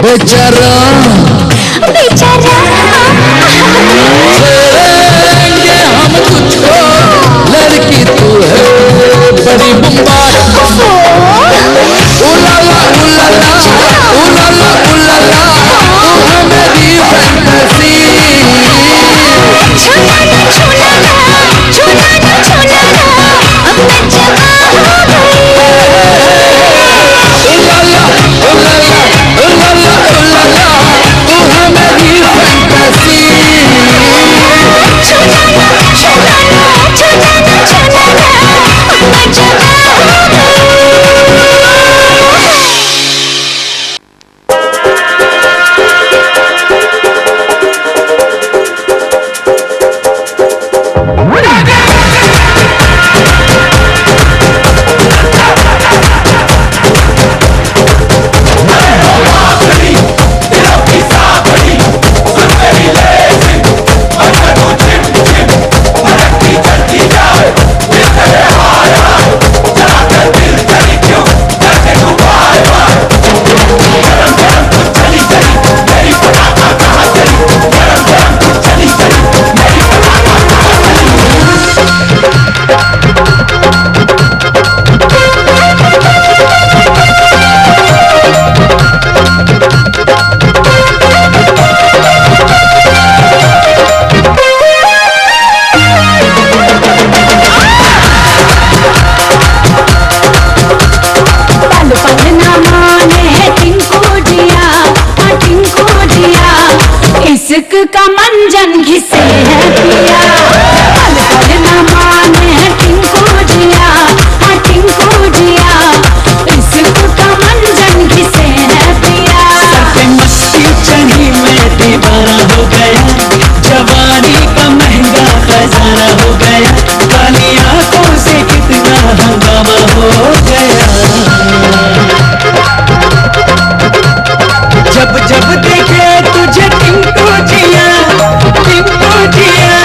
बेचारा बेचारा छोड़ेंगे हम तुझको, लड़की तू है बड़ी बम्बार। उलाला उलाला उलाला उलाला, तू है मेरी फैंटेसी। छूना ना छूना ना, छूना ना छूना ना, अब मैं जवां हो गई। उलाला उलाला उलाला उलाला, तू है मेरी फैंटेसी। छूना ना छूना ना, छूना ना छूना ना, अब मैं जवां हो गई। इश्क का मंजन घिसे है पिया, पल पल न माने है टिंकू जिया, हाँ टिंकू जिया। इश्क का मंजन घिसे है पिया, सबके मस्ती चढ़ी मैं दीवाना हो गया, जवानी का महंगा खजाना हो गया, काली आंखों से कितना हंगामा हो गया। जब जब देखे तुझे टिंकू जिया, टिंकू जिया,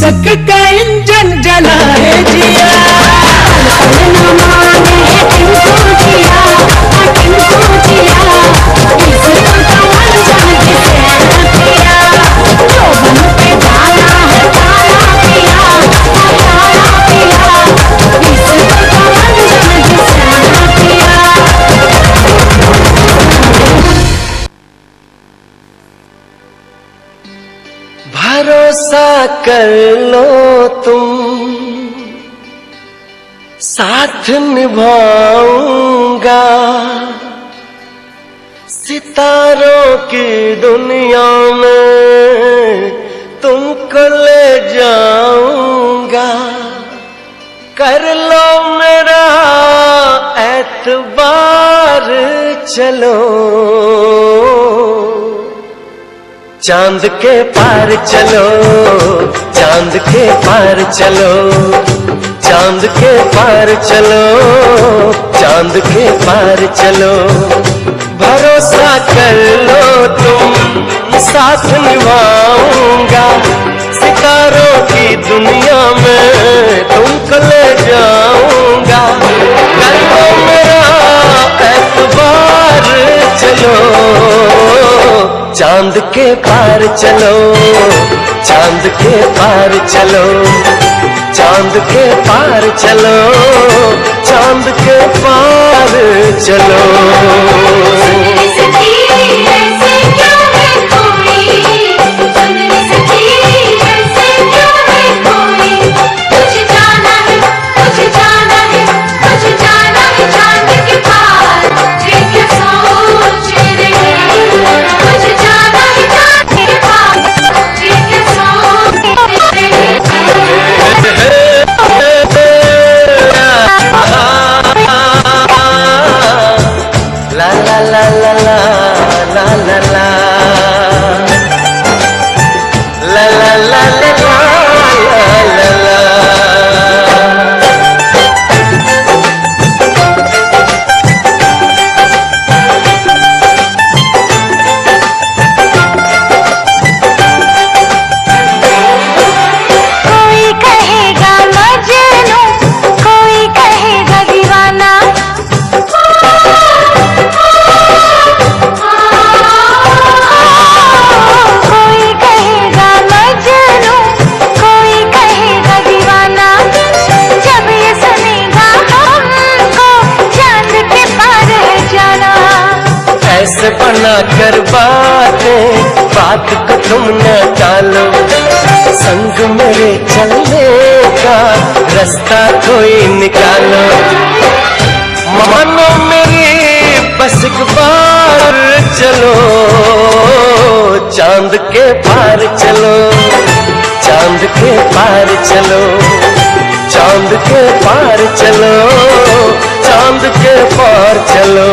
इश्क का इंजन जला है जिया। पल पल न माने टिंकू जिया, टिंकू जिया। इश्क का मंजन घिसे है पिया, यौवन पे डाला है काला पिया, काला पिया। इश्क का मंजन घिसे है पिया। भरोसा कर लो तुम, साथ निभाऊंगा, सितारों की दुनिया में तुमको ले जाऊंगा। कर लो मेरा एतबार, चलो चांद के पार चलो, चांद के पार चलो, चांद के पार चलो, चांद के पार चलो। भरोसा कर लो तुम, साथ निभाऊंगा, सितारों की दुनिया में तुमको ले जाऊंगा। कर लो मेरा एतबार, चलो चांद के पार चलो, चांद के पार चलो, चांद के पार चलो, चांद के पार चलो। सुनने से ऐसे क्यों है कोई, सुनने से ऐसे क्यों है कोई। कुछ जाना है, कुछ जाना है, कुछ जाना है चांद के पार। ये क्या सोच रहे हैं, कुछ जाना है चांद के पार। ये क्या सोच रहे हैं। ला ला ला ला ला ला ला ला ला ला ला ला ला ला। कोई कहेगा मजनू, कोई कहेगा दीवाना। कोई कहेगा मजनू, कोई कहेगा दीवाना। जब ये सुनेगा हमको चांद के पार है जाना। ऐसे बना कर बातें, बात को तुम न टालो, संग मेरे चलने का रास्ता कोई निकालो। मानो मेरी बस एक बार चलो, चांद के पार चलो, चांद के पार चलो, चांद के पार चलो, चांद के पार चलो।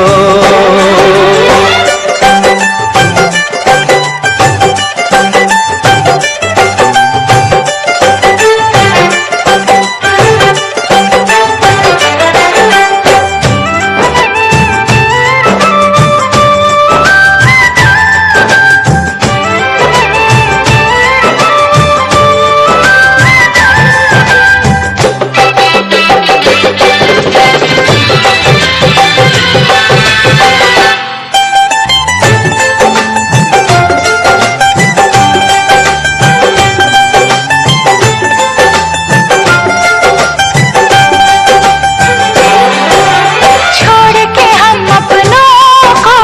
छोड़ के हम अपनों को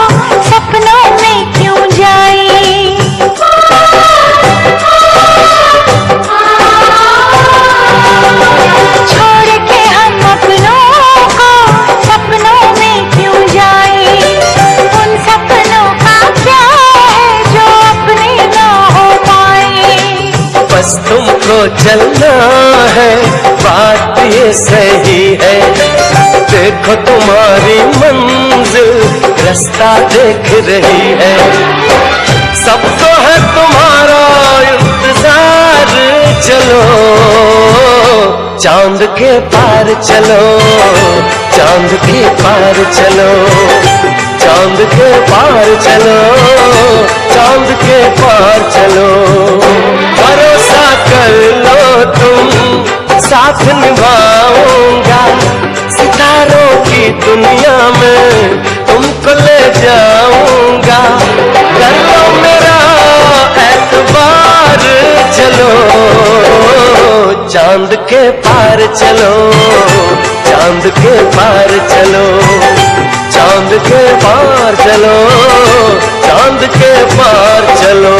सपनों में क्यों जाएं। छोड़ के हम अपनों को सपनों में क्यों जाएं। उन सपनों का क्या है जो अपने ना हो पाए। बस तुमको चलना है, बात ये सही है। देखो तुम्हारी मंजिल रास्ता देख रही है। सबको है तुम्हारा इंतजार, चलो चांद के पार चलो, चांद के पार चलो, चांद के पार चलो, चांद के पार चलो। भरोसा कर लो साथ निभाऊंगा, सितारों की दुनिया में तुमको ले जाऊंगा। कर लो मेरा एतबार, चलो चांद के पार चलो, चांद के पार चलो, चांद के पार चलो, चांद के पार चलो।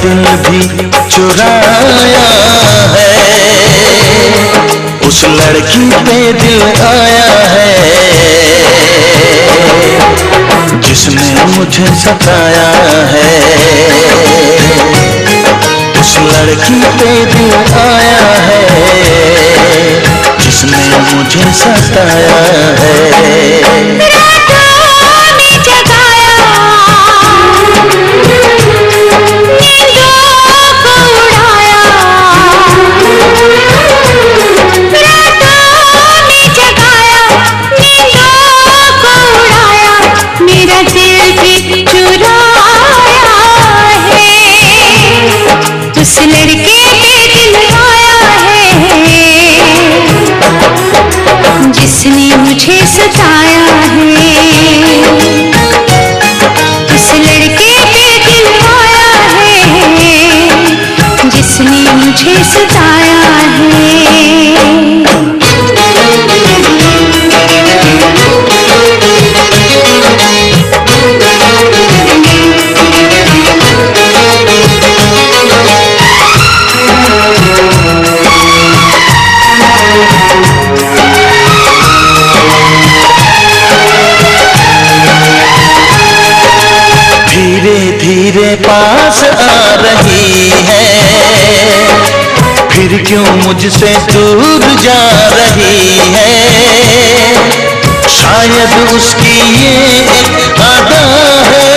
दिल भी चुराया है, उस लड़की पे दिल आया है जिसने मुझे सताया है। उस लड़की पे दिल आया है जिसने मुझे सताया है। उस लड़के पे दिल आया है जिसने मुझे सताया है। उस लड़के पे दिल आया है जिसने मुझे सताया है। धीरे पास आ रही है, फिर क्यों मुझसे दूर जा रही है। शायद उसकी ये अदा है,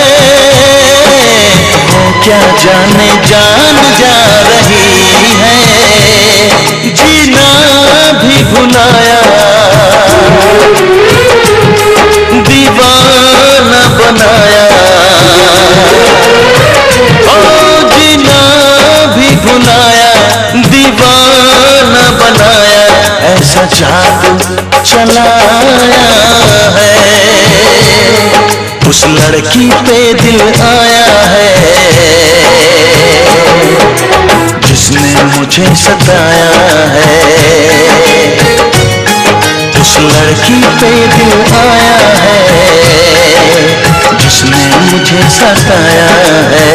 वो क्या जाने जान जा रही है। जीना भी भुलाया, दीवाना बनाया, जीना भी भुलाया, दीवाना बनाया, ऐसा जादू चलाया है। उस लड़की पे दिल आया है जिसने मुझे सताया है। उस लड़की पे दिल आया है जिसने मुझे सताया है।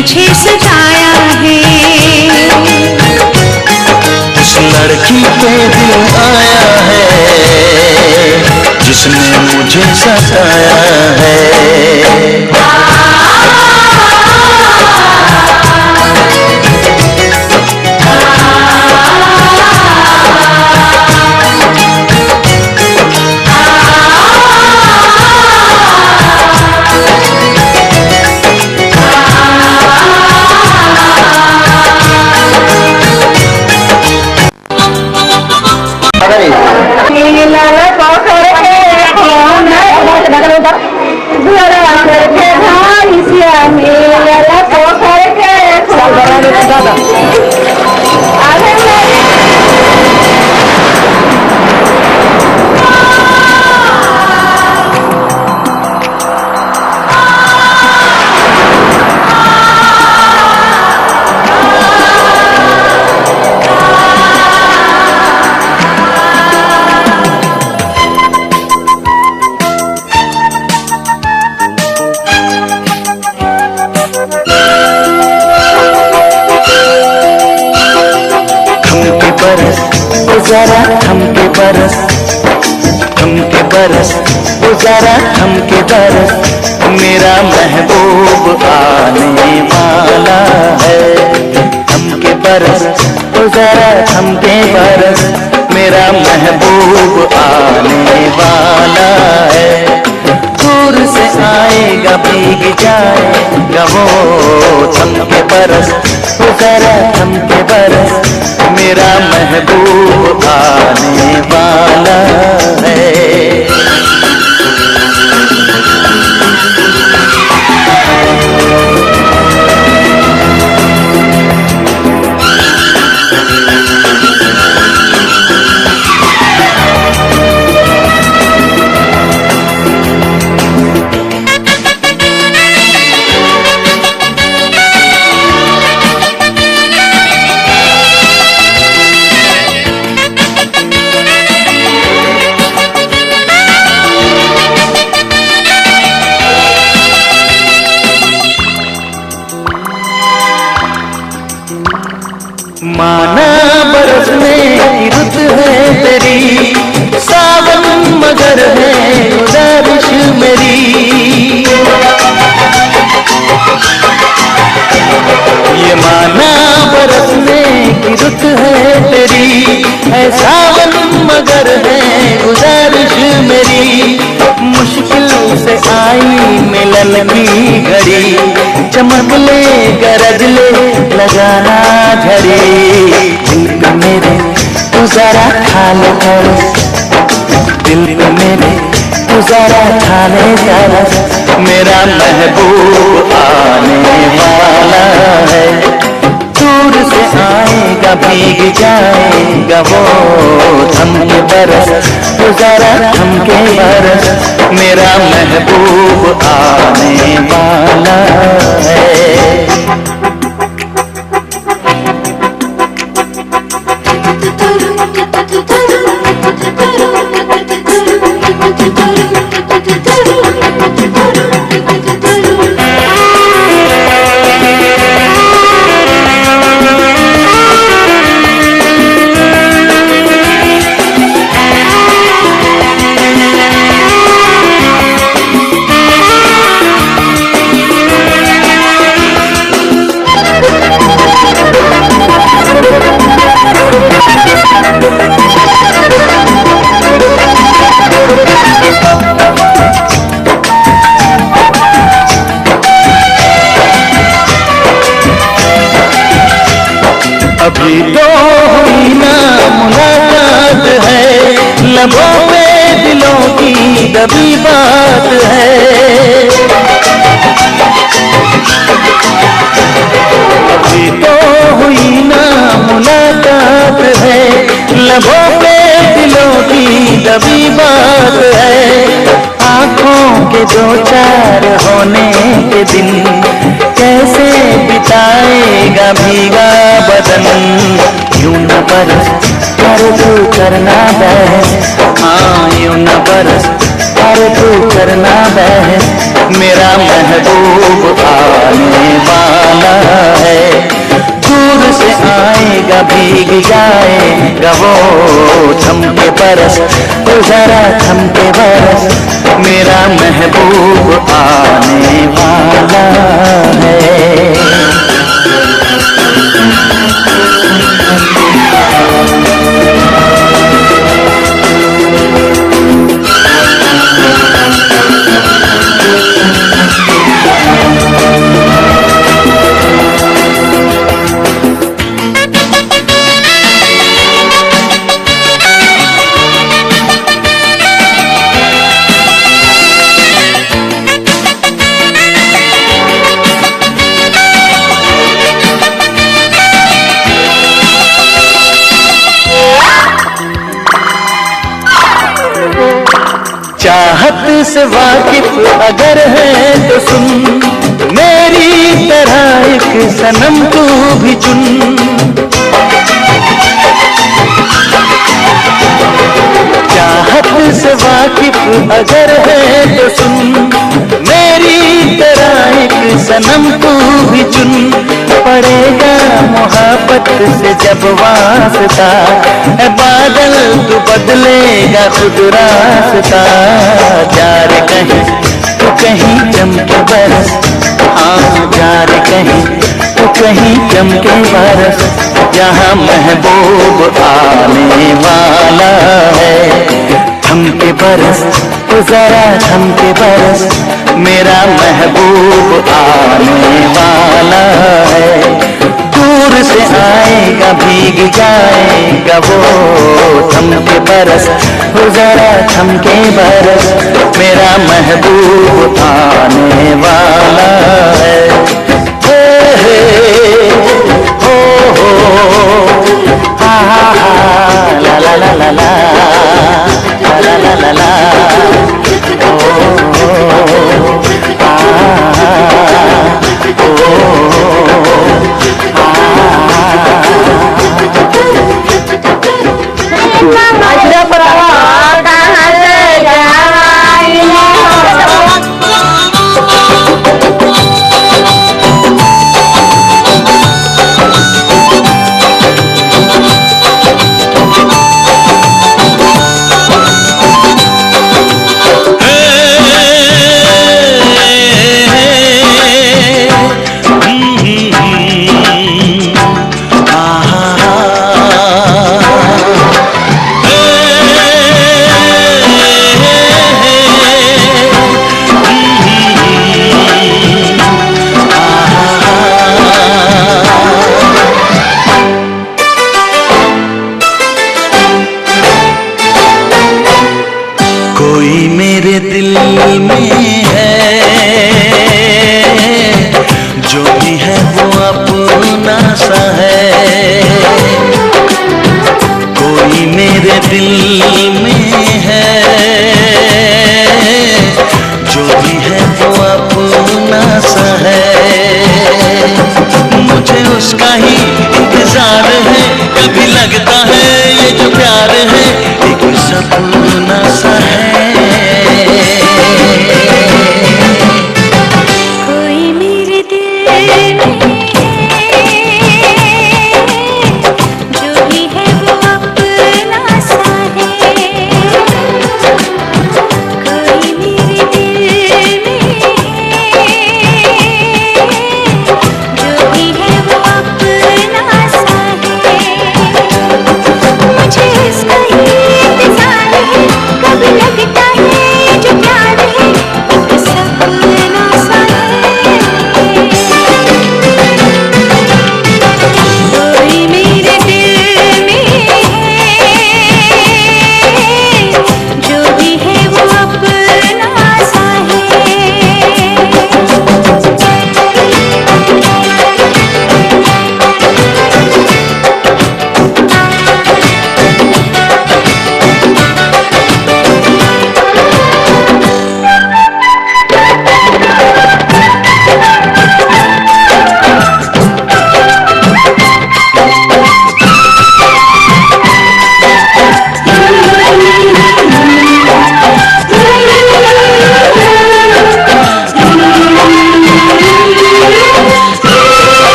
मुझे सताया है। उस लड़की पे दिल आया है जिसने मुझे सताया है। जरा थमके बरस, थमके बरस, ओ जरा थमके बरस, मेरा महबूब आने वाला है। थमके बरस, ओ जरा थमके बरस, मेरा महबूब आने वाला है। दूर से आएगा भीग जाएगा वो, थमके बरस, ओ जरा थमके बरस, मेरा महबूब आने वाला है। माना बरसने की रुत है तेरी, सावन मगर है गुजारिश मेरी। ये माना बरसने की रुत है तेरी, है सावन मगर है गुजारिश मेरी। मुश्किल से आई मिलन की घड़ी, चमक ले गरज ले लगाना झड़ी। दिल पे मेरे तू जरा खा ले तरस, दिल पे मेरे तू जरा खा ले तरस, मेरा महबूब आने वाला है। दूर से आएगा भीग जाएगा वो, थमके बरस, तू जरा थमके बरस, मेरा महबूब आने वाला है। अभी तो हुई ना मुलाकात है, लबों पे दिलों की दबी बात है। अभी तो हुई ना मुलाकात है, लबों पे दिलों की दबी बात है। आँखों के दो चार होने के दिन कैसे बिताएगा भीगा बदन। यूं न बरस कर तू करना बहस, हाँ यूं न बरस अरे तू करना बहस, मेरा महबूब आने वाला है। दूर से आएगा भीग जाएगा वो थम के बरस, तो जरा थम के बरस, मेरा महबूब आने वाला है। चाहत से वाकिफ अगर है तो सुन, मेरी तरह एक सनम तू भी चुन। चाहत से वाकिफ अगर है तो सुन, मेरी तरह एक सनम तू भी चुन। पड़ेगा मोहब्बत से जब वास्ता, है बादल तू बदलेगा खुद रास्ता। जा रे कहीं तू कहीं चमके बरस, हाँ जा रे कहीं तू कहीं चमके बरस, जहाँ महबूब आने वाला है। थम के बरस तो जरा थम के बरस, मेरा महबूब आने वाला है। दूर से आएगा भीग जाएगा वो थम के बरस, तो जरा थम के बरस, मेरा महबूब आने वाला है। हो हा हा हा ला ला ला ला ला ला ला ला ला, कोई मेरे दिल में है, जो भी है वो अपना सा है। कोई मेरे दिल में है, जो भी है वो अपना सा है। मुझे उसका ही इंतजार है, कभी लगता है ये जो प्यार है एक सपना सा है। कोई मेरे दिल में जो भी है वो अपना सा है। कोई मेरे दिल में जो भी है वो अपना सा है।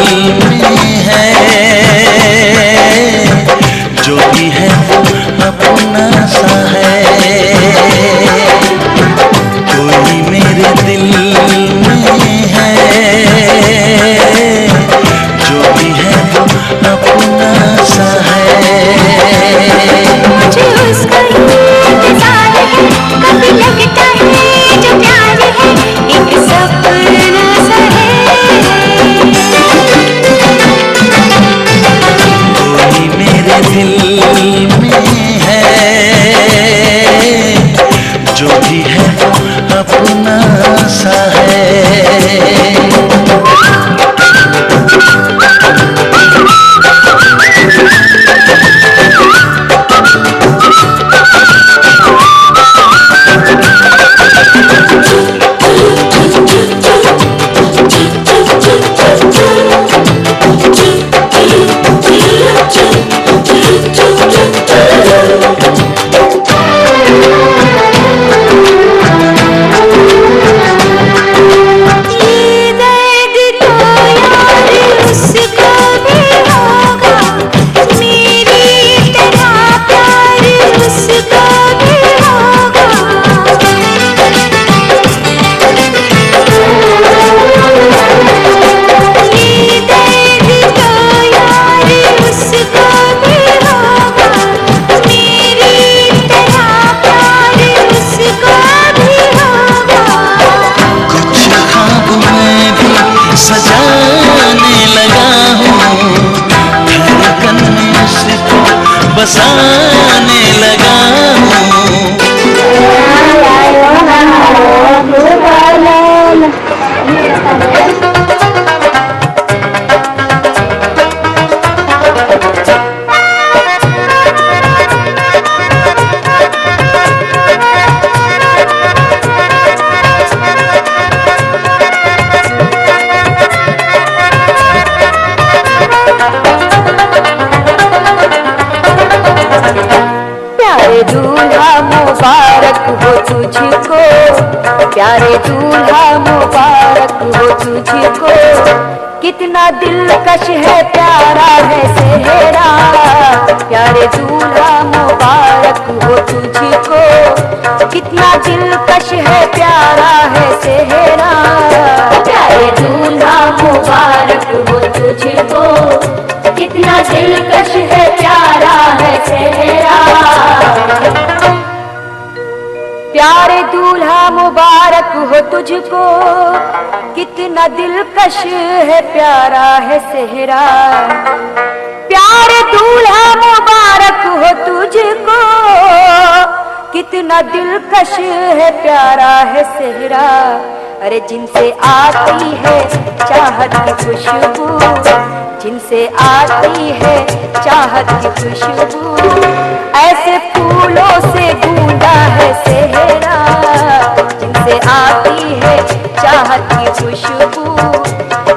में है, जो भी है वो अपना सा है। कोई मेरे दिल में है, जो भी है वो अपना सा है। मुझे उसका इंतजार है, कभी लगता है जो प्यार है एक सपना सा है। कोई मेरे दिल में है, जो भी है वो अपना सा है। सजाने लगा हूँ, धड़कन में उसको बसाने लगा हूँ। दूल्हा मुबारक हो तुझको, प्यारे दूल्हा मुबारक हो तुझको। कितना दिलकश है प्यारा है सेहरा, प्यारे दूल्हा मुबारक हो तुझको। कितना दिलकश है प्यारा है सेहरा, प्यारे दूल्हा मुबारक हो तुझको। कितना दिलकश है प्यारा है सेहरा, प्यारे दूल्हा मुबारक हो तुझको। कितना दिलकश है प्यारा है सेहरा, प्यारे दूल्हा मुबारक हो तुझको। कितना दिलकश है प्यारा है सेहरा। अरे जिनसे आती है चाहत की खुशबू, जिनसे आती है चाहत की खुशबू, ऐसे फूलों से गूंजा है सेहरा। जिनसे आती है चाहत की खुशबू,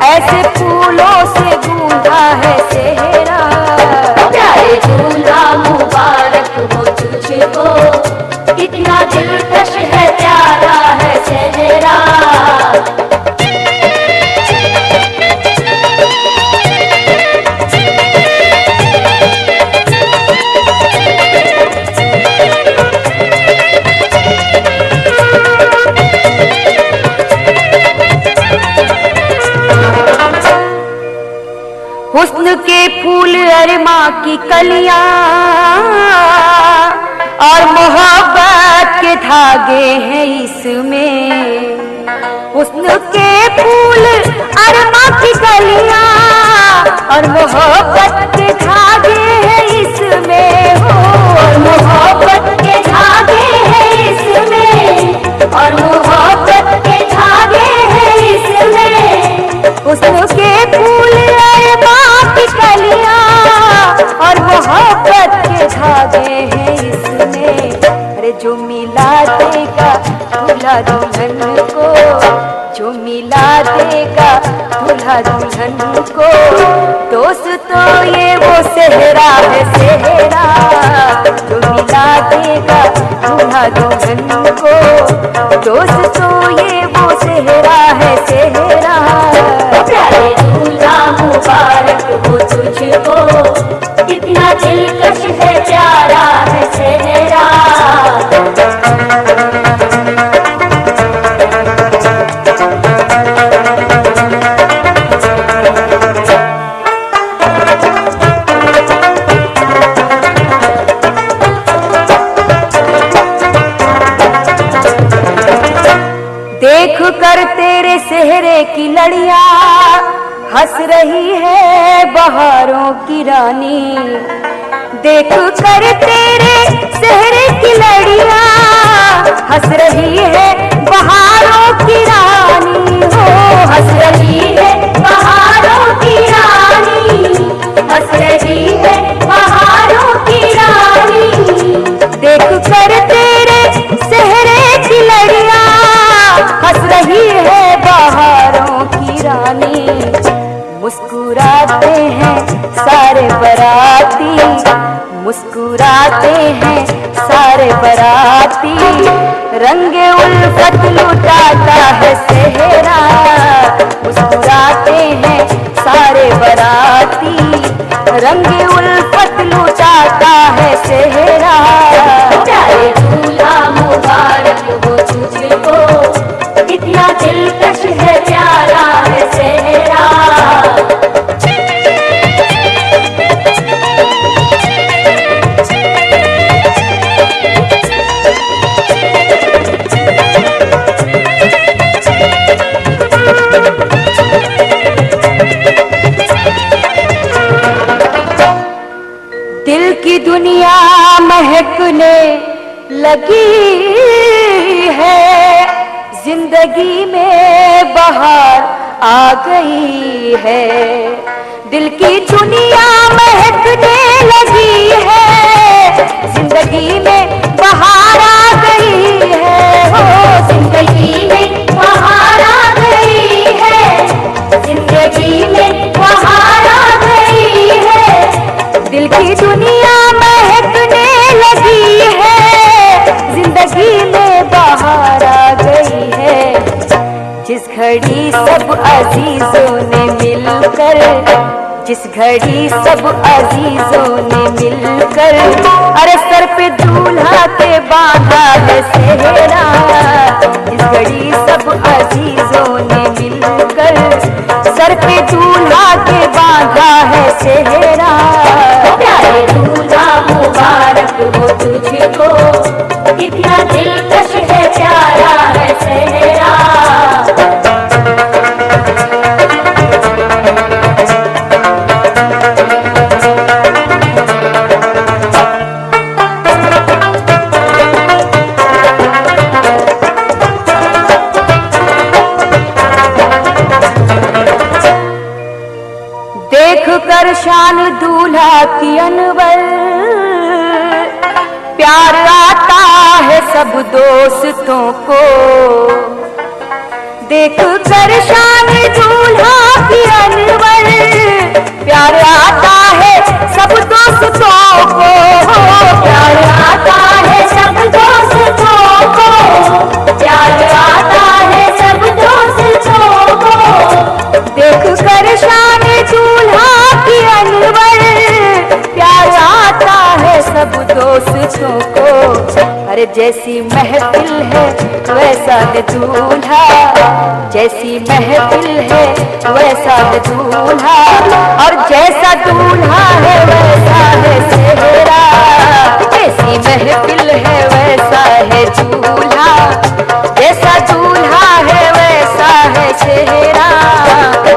ऐसे फूलों से गूंजा है सेहरा। प्यारे दूल्हा मुबारक हो तुझको। कितना दिलकश है प्यारा है सेहरा। हुस्न के फूल अरमा की कलियां और मोहब्बत के धागे हैं इसमें। हुस्न के फूल अरमा की कलियां और मोहब्बत के धागे हैं इसमें हो। और मोहब्बत के धागे हैं इसमें, और मोहब्बत के धागे हैं इसमें। हुस्न के फूल अरमा की कलियां और मोहब्बत के धागे हैं इसमें। अरे जो मिला देगा दूल्हा दुल्हन को, जो मिला देगा दूल्हा दुल्हन को। दोस्तों ये वो सेहरा है सेहरा, जो मिला देगा दूल्हा दुल्हन को। दोस्तों ये वो सेहरा है सेहरा, प्यारे दूल्हा हंस रही है बहारों की रानी, देख कर तेरे सेहरे की लड़ियां, हंस रही है बहारों की रानी, हो हंस रही है बहारों की रानी, हंस रही है बहारों की रानी, देख कर तेरे सेहरे की लड़ियां, हंस रही है बहारों की रानी। मुस्कुराते हैं सारे बराती, मुस्कुराते हैं सारे बराती, रंगे उल्फत लुटाता है सेहरा, मुस्कुराते हैं सारे बराती, रंगे उल्फत लुटाता है सेहरा। प्यारे दूल्हा मुबारक हो तुझको, कितना दिलकश है प्यारा है सेहरा। दिल की दुनिया महकने लगी है, जिंदगी में बहार आ गई है, दिल की दुनिया महकने लगी है, जिंदगी में बहार आ गई है, हो जिंदगी में बहार आ गई है, जिंदगी में बहार आ गई है, दिल की दुनिया महकने लगी है, जिंदगी में बहार आ गई है। जिस घड़ी सब अजीजों ने मिलकर, जिस घड़ी सब अजीजों ने मिलकर, अरे सर पे दूल्हा के बांधा है सेहरा, जिस घड़ी सब अजीजों ने मिलकर, सर पे दूल्हा के बांधा है सेहरा। प्यारे दूल्हा मुबारक हो तुझको, कितना दिलकश है प्यारा है सेहरा। देख कर शान दूल्हा की अनवर, प्यार आता है सब दोस्तों को, देख कर शान दूल्हा की अनवर, प्यार आता है सब दोस्तों को, प्यार आता है सब दोस्तों को, प्यार आता है सब दोस्तों को, देख कर शान दूल्हा की अनवर, प्यार आता है सब दोस्तों को। अरे जैसी महफिल है वैसा है दूल्हा, जैसी महफिल है वैसा है दूल्हा, और जैसा दूल्हा है वैसा है सेहरा, जैसी महफिल है वैसा है दूल्हा, जैसा दूल्हा है वैसा है सेहरा।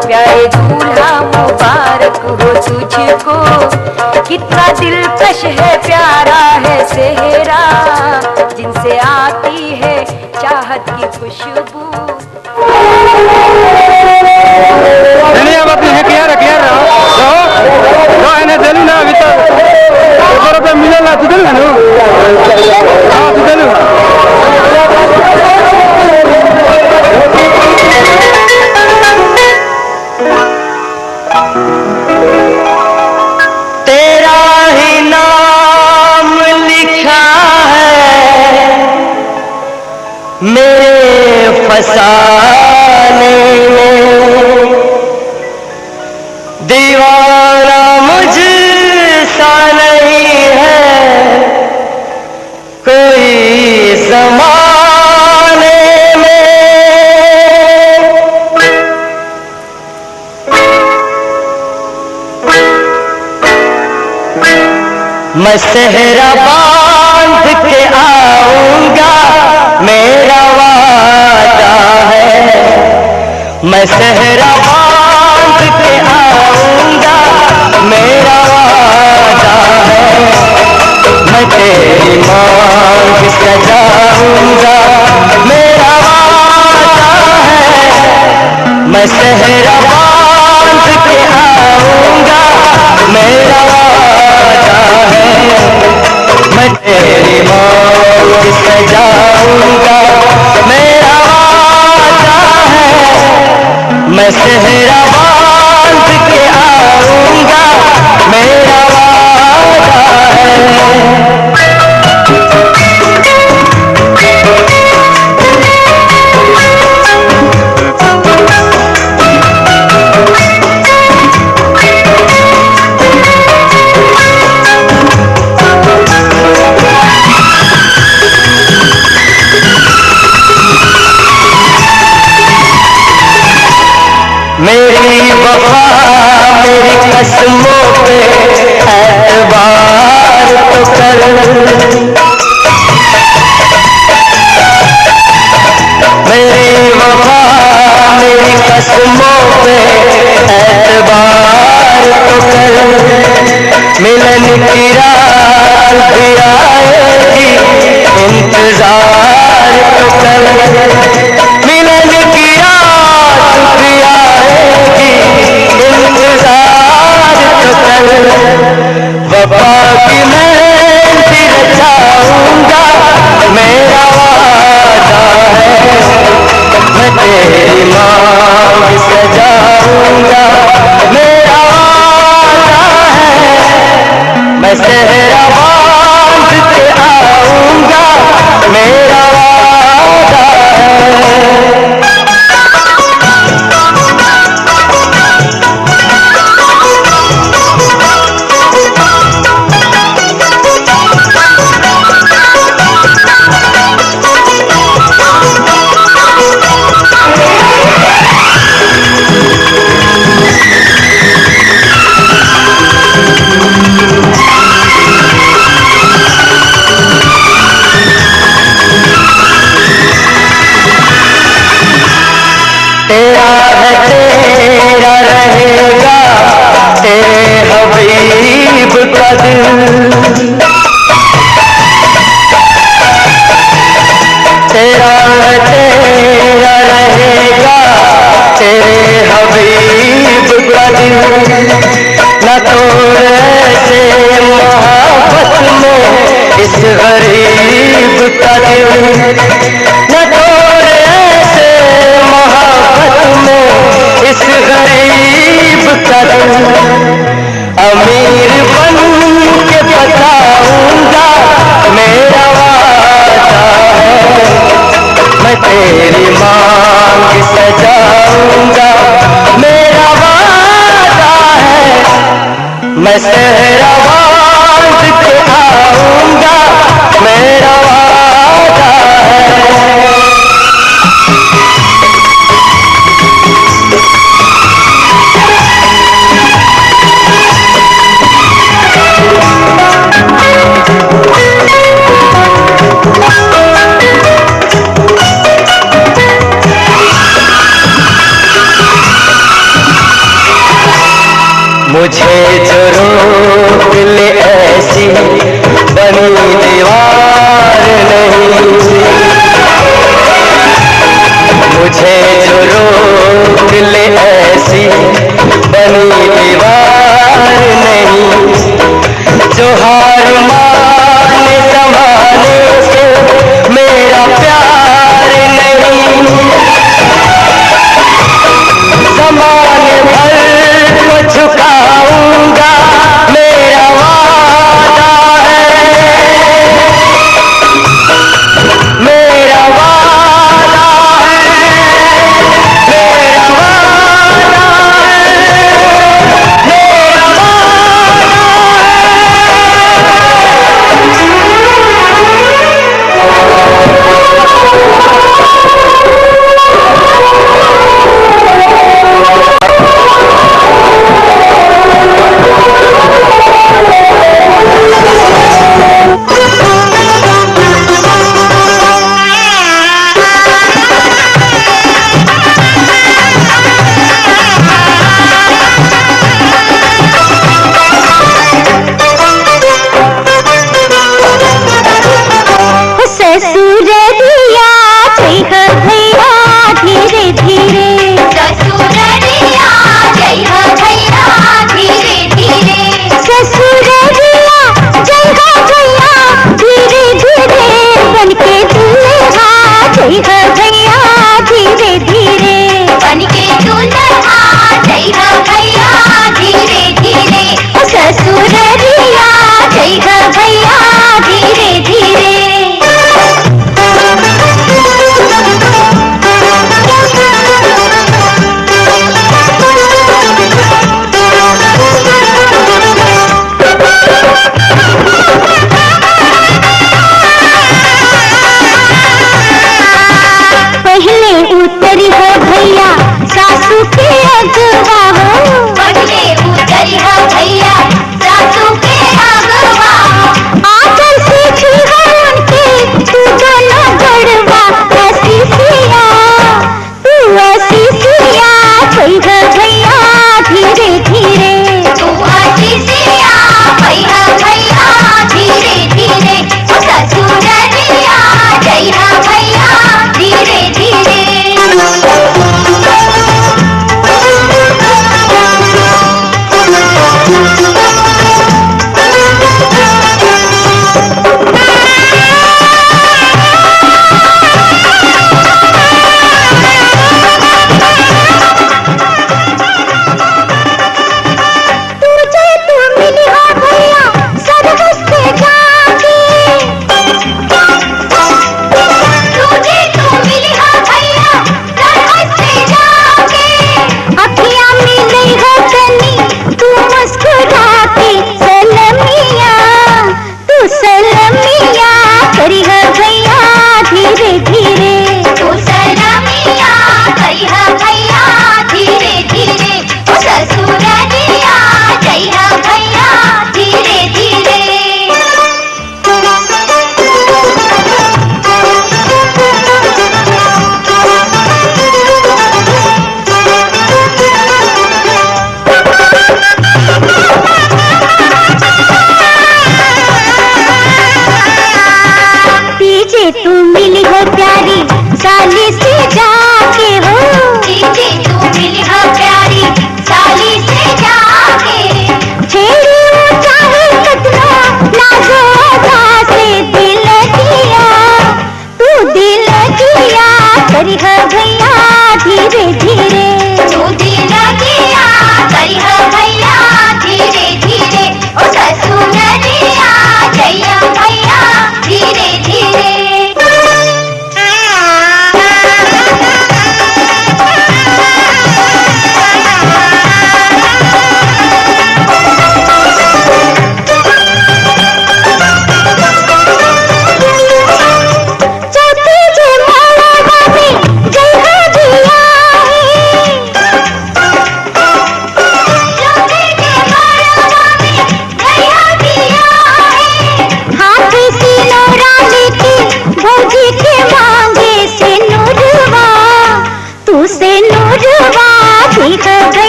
प्यारे दूल्हा मुबारक हो तुझको, कितना दिलकश है प्यारा है सेहरा, जिनसे आती है चाहत की खुशबू। अब अपने है क्लियर रहो एने देलू ना अभी तक ऊपर पे मिलेला तू देलू ना हां तू देलू तेरा ही नाम लिखा है मेरे फसाने में, दीवाना मुझसा नहीं है कोई ज़माने में। मैं सेहरा बांध के आऊंगा मेरा वादा है, मैं सेहरा मैं सेहरा बांध के आऊंगा, मेरा वादा है। मेरी वफा मेरी कसमों पे एतबार तो कर, मेरी वफा मेरी कसमों पे एतबार तो कर। मिलन की रात भी आएगी, इंतजार तो कर। मिलन की रात भी आएगी, इंतजार तो कर। वफा की मेहंदी रचाऊंगा, मेरा वादा है। मैं तेरी मांग सजाऊंगा, मेरा वादा है। मैं सेहरा बांध के आऊंगा, मेरा वादा है। तेरा है तेरा रहेगा, तेरे हबीब का दिल। तेरा है तेरा रहेगा, तेरे हबीब का दिल। न तोड़ ऐसे मोहब्बत में इस गरीब का दिल, न तोड़ ऐसे मोहब्बत में इस गरीब का दिल। अमीर बन के बताऊंगा, मेरा वादा है। मैं तेरी मांग सजाऊंगा, मेरा वादा है। मैं सेहरा बांध के आऊंगा, मेरा वादा है। मुझे जो रोक ले ऐसी बनी दीवार नहीं, मुझे जो रोक ले ऐसी बनी दीवार नहीं। जो हार माने जमाने से मेरा प्यार नहीं, ज़माने भर को झुकाऊंगा, मेरा वादा है। मेरा वादा है, मेरा वादा है।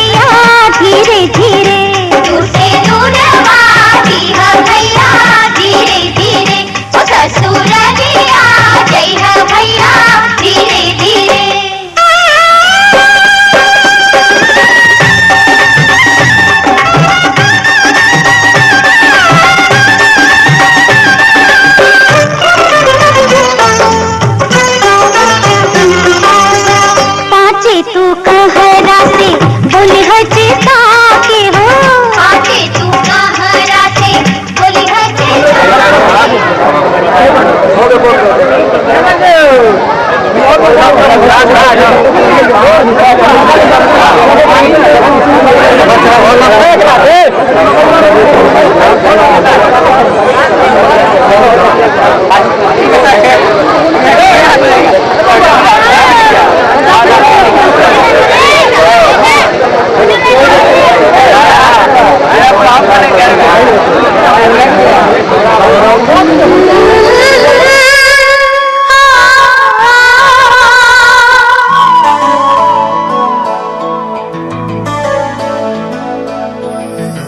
भैया धीरे धीरे, दूर से दूर आती है भैया धीरे धीरे, ओ ससुरलिया जय है भैया धीरे धीरे। तू कहरा से बोली हजता के हो, आके तू कहरा से बोली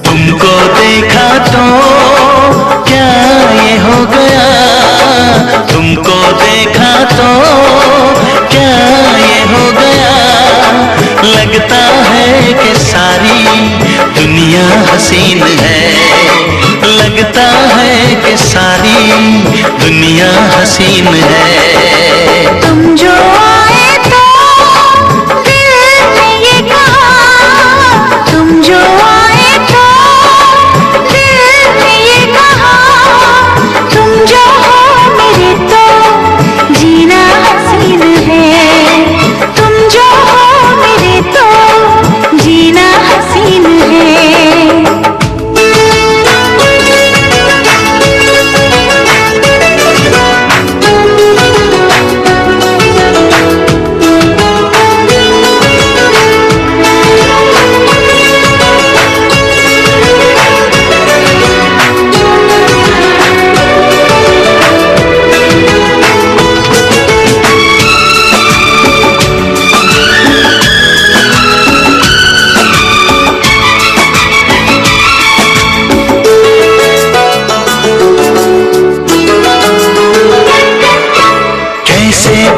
तुमको देखा तो क्या ये हो गया, तुमको देखा तो क्या ये हो गया, लगता है कि सारी दुनिया हसीन है, लगता है कि सारी दुनिया हसीन है। तुम जो आए तो दिल में ये कहा, तुम जो आए तो दिल में ये कहा, तुम जो हो मेरे तो जीना हसीन है, तुम जो हो मेरे तो जीना हसीन है।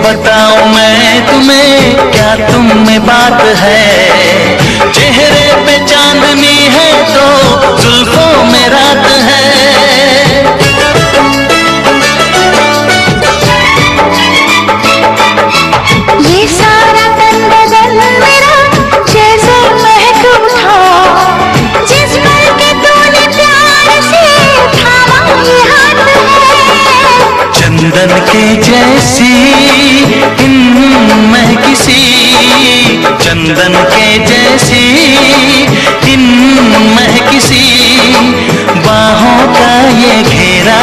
बताऊं मैं तुम्हें क्या तुम में बात है, चेहरे पे चांदनी है तो जुल्फों में रात है। ये सारा तन बदन मेरा जैसे महक उठा, जिस पल के तूने प्यार से थामा ये हाथ है, चंदन के जैसी मैं किसी, चंदन के जैसी मैं किसी, बाहों का ये घेरा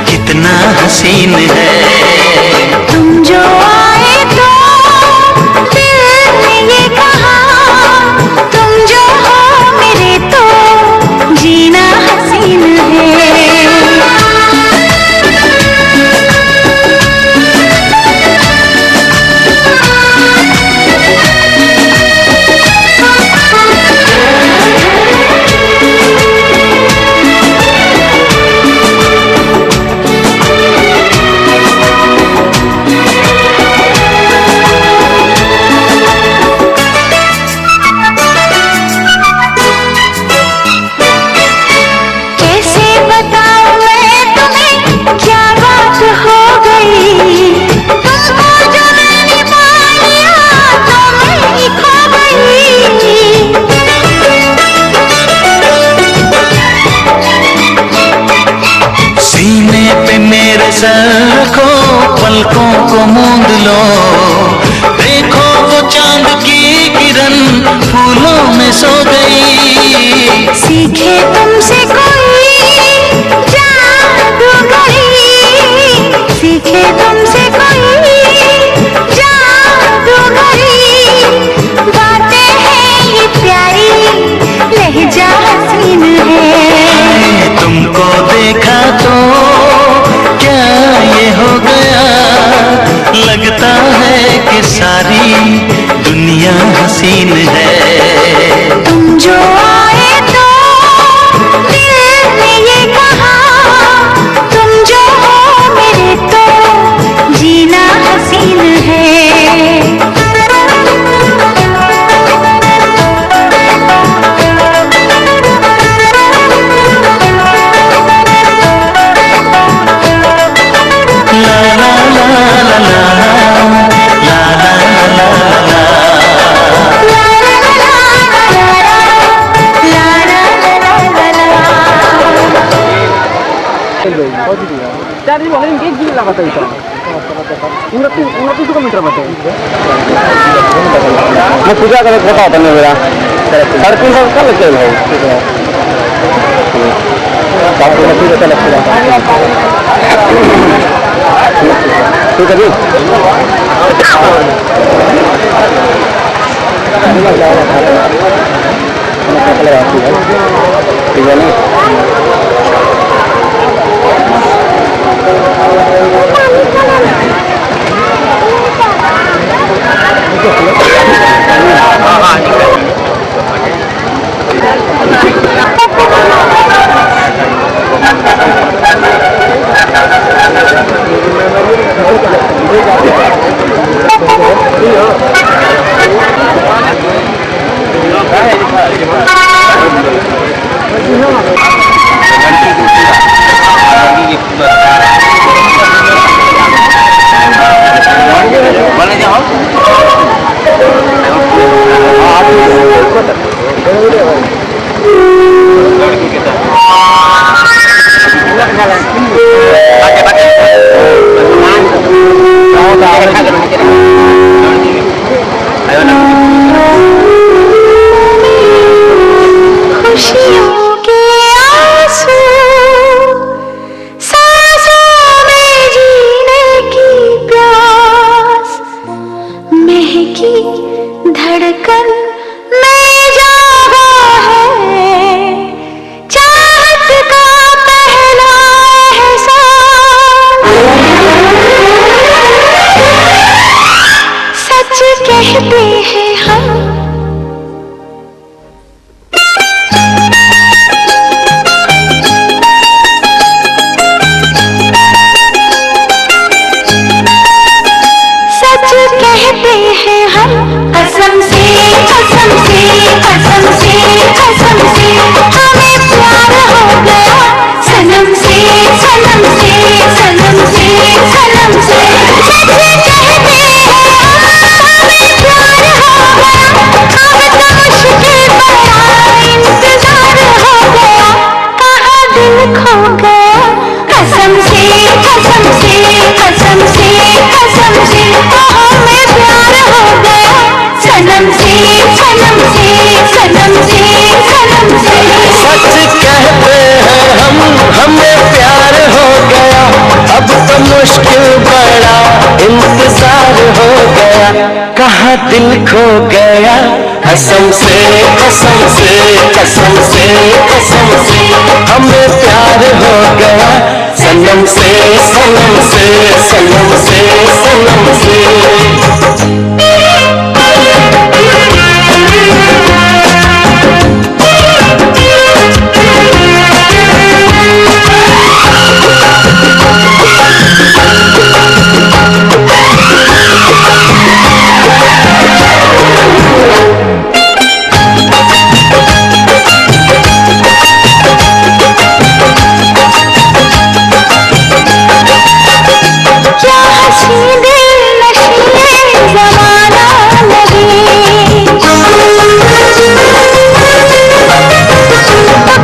कितना हसीन है। तुम जो आए तो दिल में ये कहा, तुम जो हो मेरे तो जीना हसीन है। रखो पलकों को मूंद लो, देखो वो चांद की किरण फूलों में सो गई। सीखे तुमसे कोई जादूगरी, सीखे तुमसे कोई जादूगरी, बातें हैं ये प्यारी लहजा हसीन है। तुमको देखा तो क्या ये हो गया, लगता है कि सारी दुनिया हसीन है। चार्ज बोले इनके एक जीबी लगाता है 29 मीटर बटे मैं पूजा कर खाता होता है मेरा 350 का लगता है भाई ठीक है ठीक है जी ठीक है ना धड़कन में जागा है चाहत का पहला एहसास सच कहते हैं हम सच कहते हैं हम कसम से कसम से कसम से कसम से हमें प्यार हो गया सनम से सनम से सनम से सनम से सच कहते हैं हमें प्यार हो गया अब तो मुश्किल बड़ा इंतजार हो गया कहाँ दिल खो गया कसम से कसम से कसम से कसम से हमें प्यार हो गया सनम से सनम से सनम से सनम से सच कहते हैं हम हमें प्यार हो गया अब तो मुश्किल बड़ा इंतजार हो गया कहाँ दिल खो गया कसम से कसम से कसम से कसम से हमें प्यार हो गया सनम से सनम से सनम से सनम से क्या हंसी दिल नशीले जमाना लगे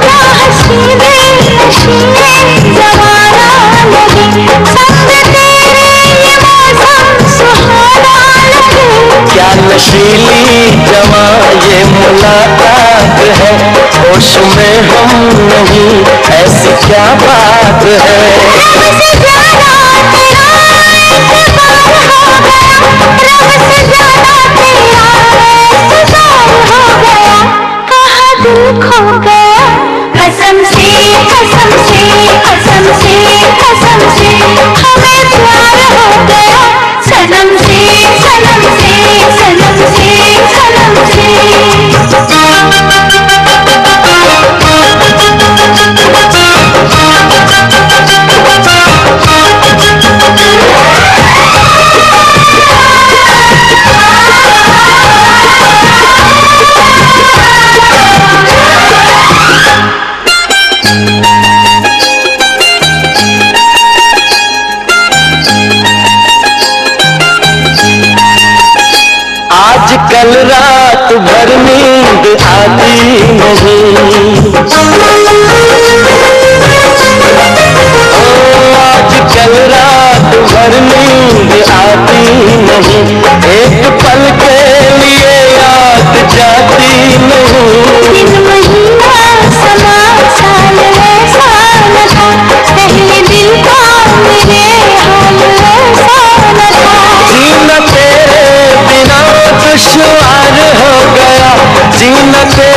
क्या हंसी दिल नशीले जमाना लगे संग तेरे ये मौसम सुहाना लगे क्या नशीली जवा ये मुलाकात है होश में हम नहीं ऐसी क्या बात है रब से ज्यादा तेरा एतबार हो गया रब से ज्यादा तेरा एतबार हो गया कहाँ दिल खो गया कसम से कसम से कसम से कसम से हमें प्यार हो गया सनम से सनम से सनम से सनम से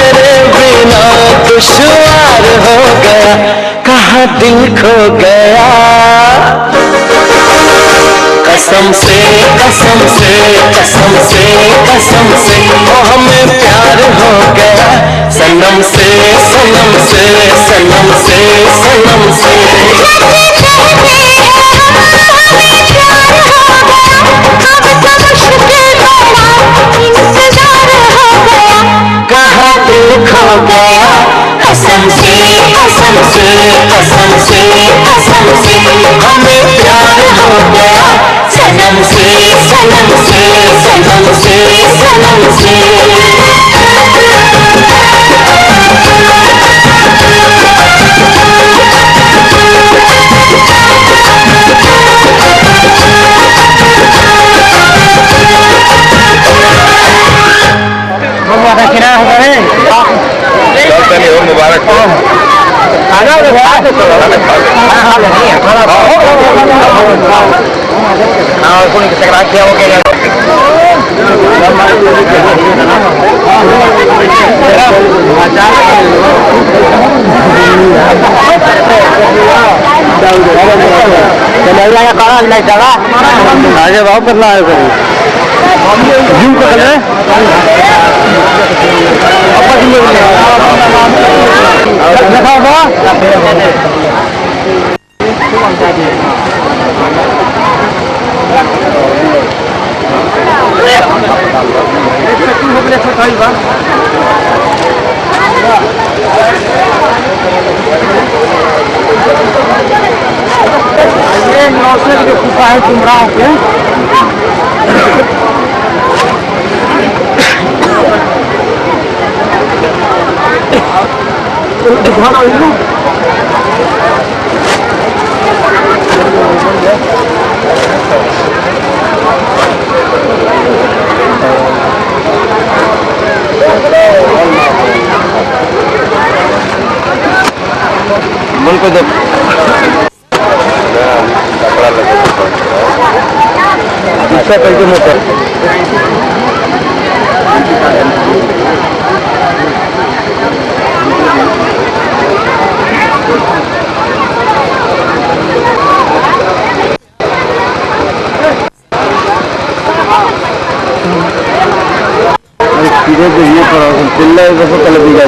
तेरे बिना दुश्वार हो गया, कहाँ दिल खो गया। कसम से कसम से कसम से कसम से ओ हमें प्यार हो गया, सनम से सनम से सनम से सनम से। कहाँ दिल खो गया, कसम से कसम से कसम से कसम से हमें प्यार हो गया, सनम से सनम से सनम से सनम से। मुबारक हो। आगे भाव करना है जूम कर ले मन को जब कपड़ा लगे अच्छा करके मोटर सीधे तो ये पड़ा चिल्ला जैसे कल भी जा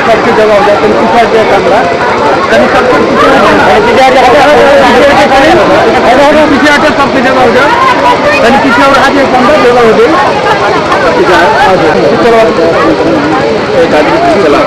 सबकी जगह हो जाए पीछा दिया कमरा पीछे आकर सबकी जगह हो जाए पीछे और आगे कमरा जगह हो गई चलो एक आदमी चला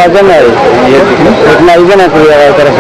आवाज ना ये इतना ही ना कोई आवाज तरफ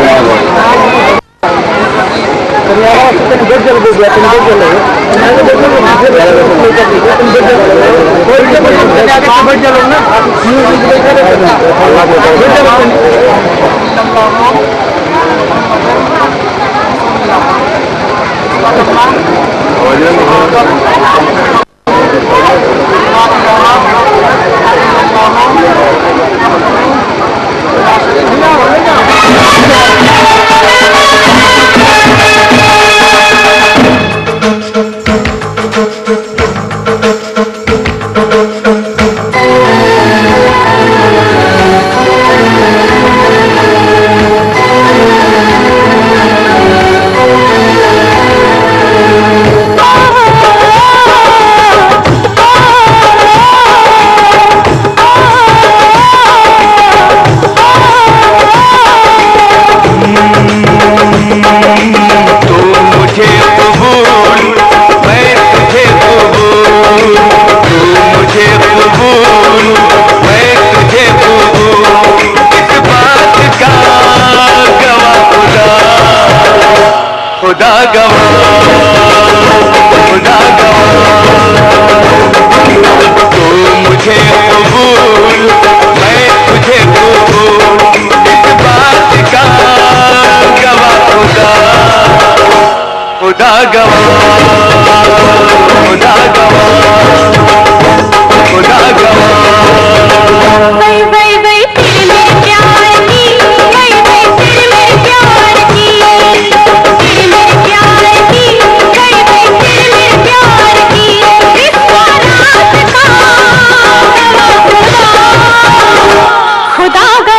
खुदा गवाह, खुदा गवाह, तू मुझे कबूल, मैं तुझे कबूल, इस बात का गवाह खुदा, खुदा गवाह, खुदा गवाह, खुदा गवाह। वही वही वही फिर मेरे प्यार की, वही वही फिर मेरे प्यार की, फिर मेरे प्यार की, वही वही फिर मेरे प्यार की, इस बारात का खुदा गवाह, खुदा खुदा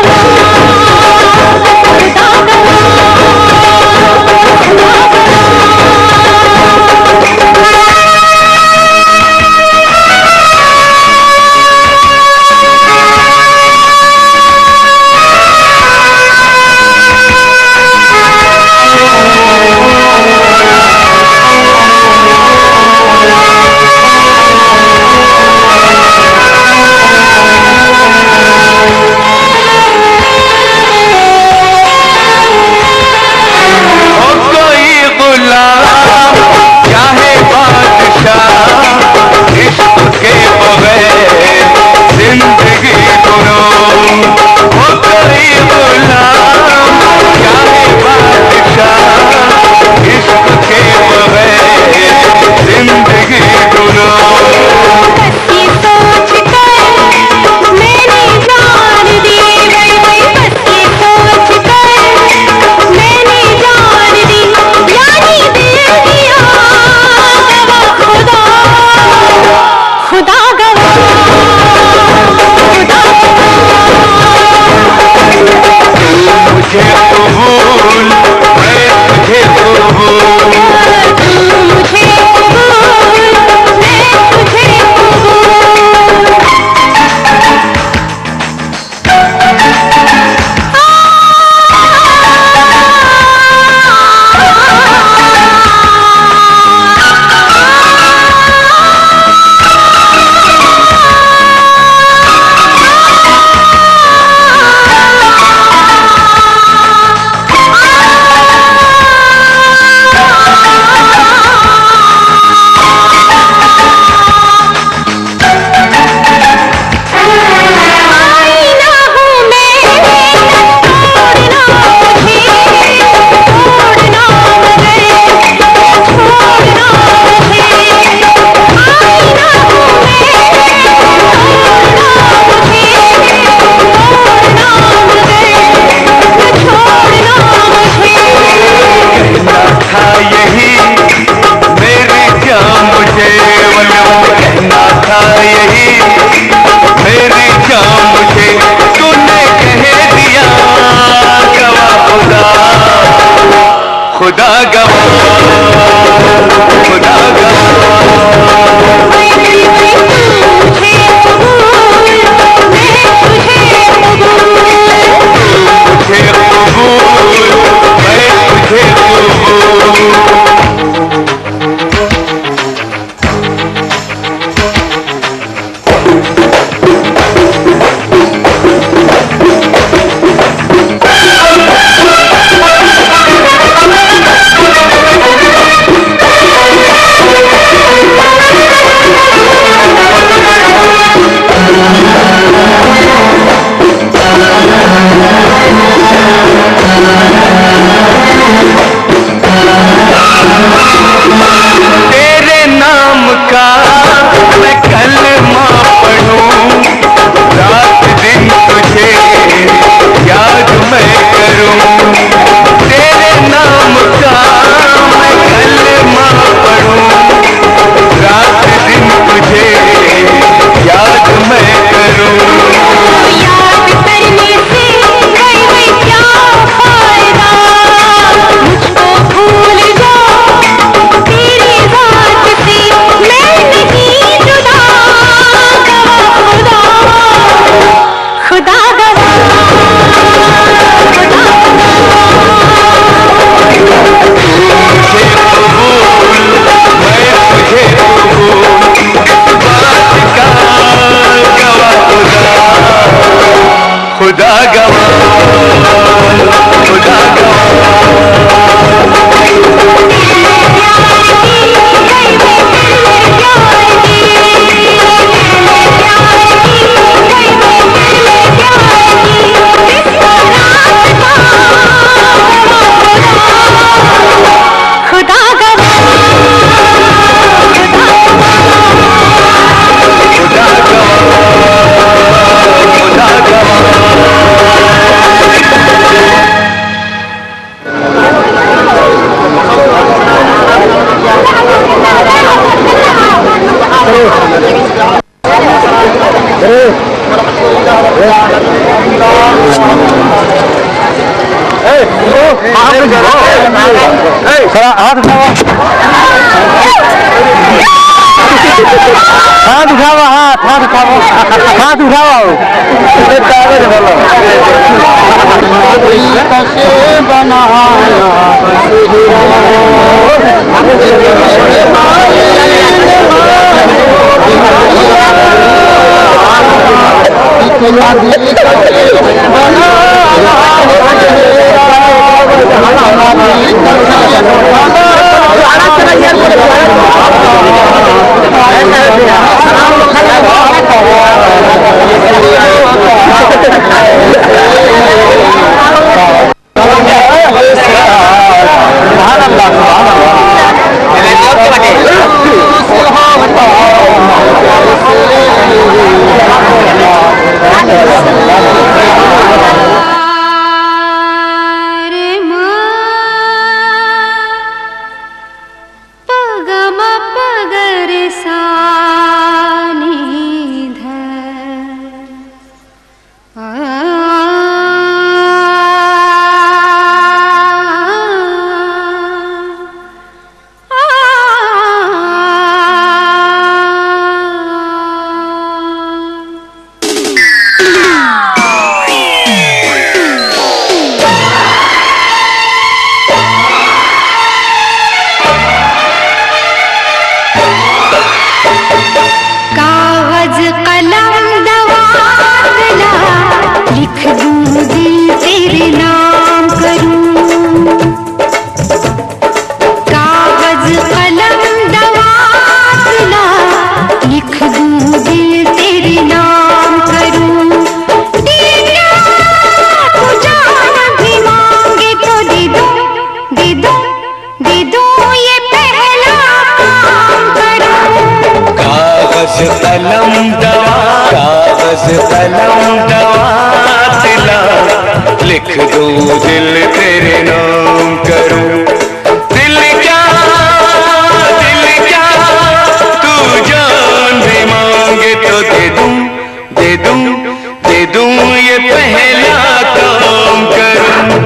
गवाह, खुदा गवाह। थोड़ा हाथ उठाओ, हाथ उठाओ, हाथ उठाओ, हाथ उठाओ। लिख दूं दिल तेरे नाम करूं। दिल क्या तू जान भी मांगे तो दे दूं ये पहला काम करूं।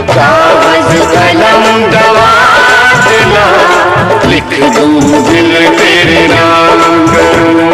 कागज कलम दवात ला लिख दूं दिल तेरे नाम करूं।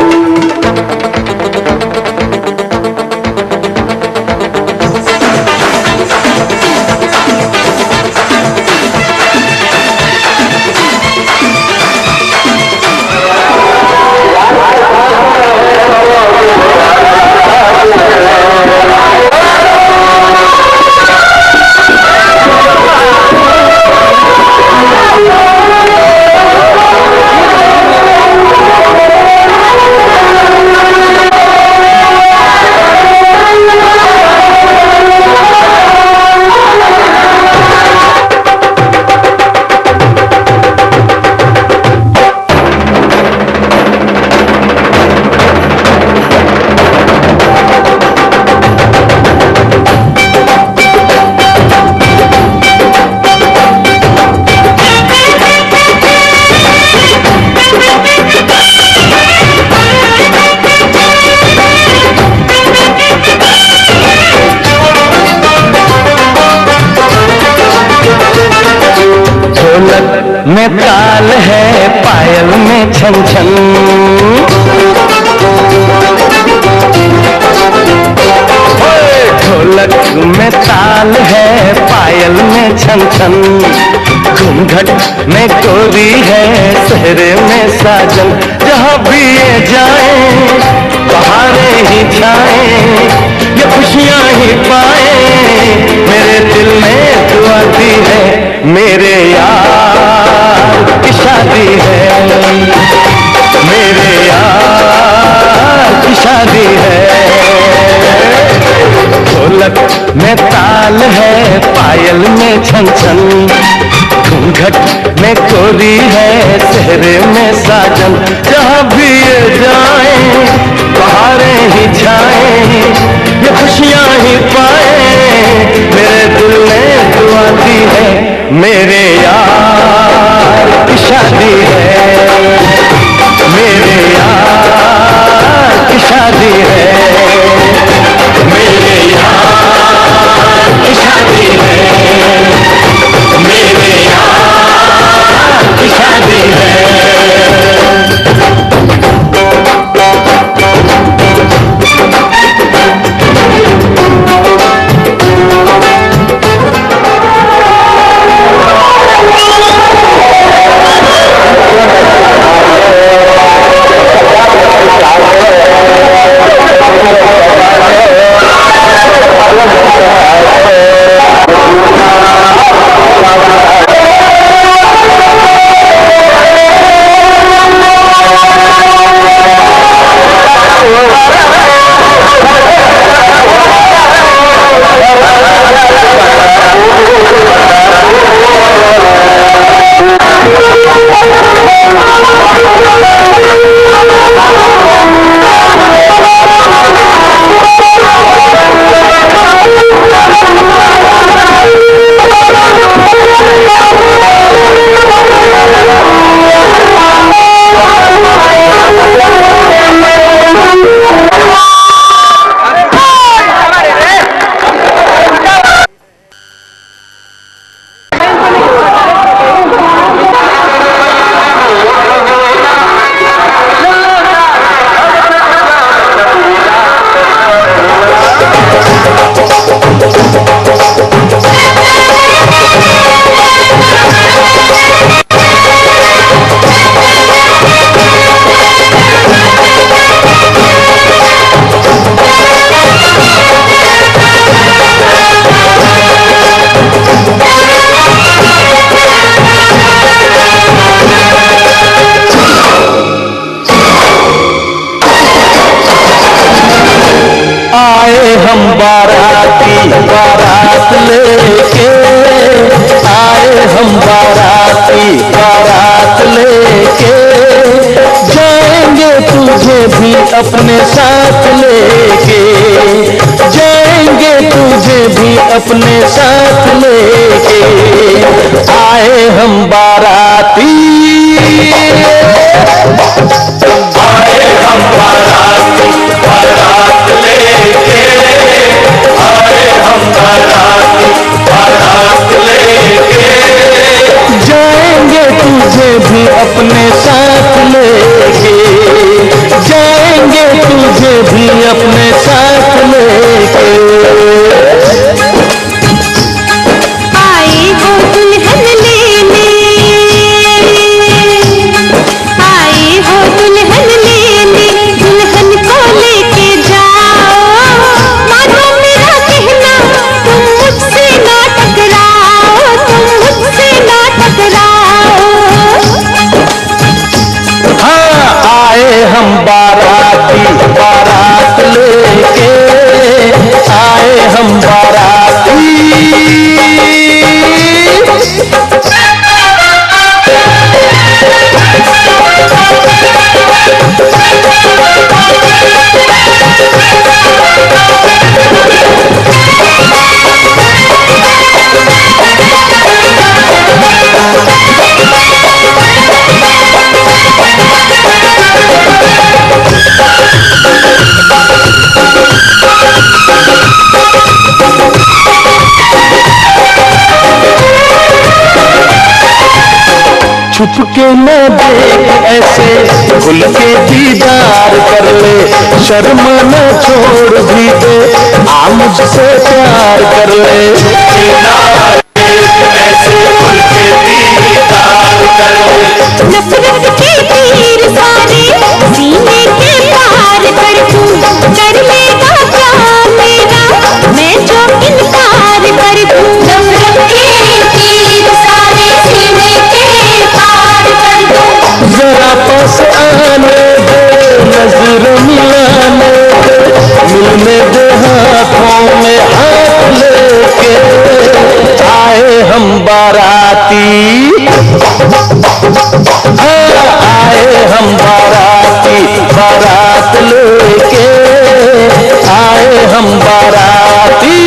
में ताल है पायल में छन छन, ढोलक में ताल है पायल में छन छन, घूंघट में गोरी है सहरे में साजन। जहाँ भी ये जाए बहारें ही छाए, ये खुशियाँ ही पाए, मेरे दिल में दुआ दी है, मेरे यार की शादी है, मेरे यार की शादी है। ढोलक में ताल है पायल में छन छन, घूंघट में गोरी है सहरे में साजन। जहाँ भी ये जाए बहारें ही छाए, ये खुशियाँ ही पाए, मेरे दिल ने दुआ दी है, मेरे यार की शादी है, मेरे यार की शादी है, मेरे यार की शादी है, अपने साथ लेके, जाएंगे तुझे भी अपने साथ लेके, आए हम बाराती, आए हम बाराती, बारात लेके, आए हम बाराती, बारात लेके, जाएंगे तुझे भी अपने साथ लेके, जाएंगे तुझे भी अपने साथ लेके। आए हो दुल्हन लेने, आए हो दुल्हन लेने, दुल्हन को लेके जाओ, मानो मेरा कहना तुम मुझसे ना टकराओ, तुम मुझसे ना टकराओ। हाँ, आए हम बाराती, बारात लेके, आए हम बाराती। छुपके न देख ऐसे, खुल के दीदार कर ले, शर्म न छोड़ भी दे, आ मुझसे प्यार कर ले। ऐसे खुल के दीदार कर ले, नफरत के तीर सारे सीने के पार कर दूं, कर लेगा क्या मेरा मैं जो इनकार कर दूं। नफरत के तीर सारे सीने के पार कर दूं। जरा पास आने दे, नजर मिलाने दे, मिलने दे हाथों में हाथ लेके, आए हम बाराती, हाँ, आए हम बाराती, बारात लेके, आए हम बाराती।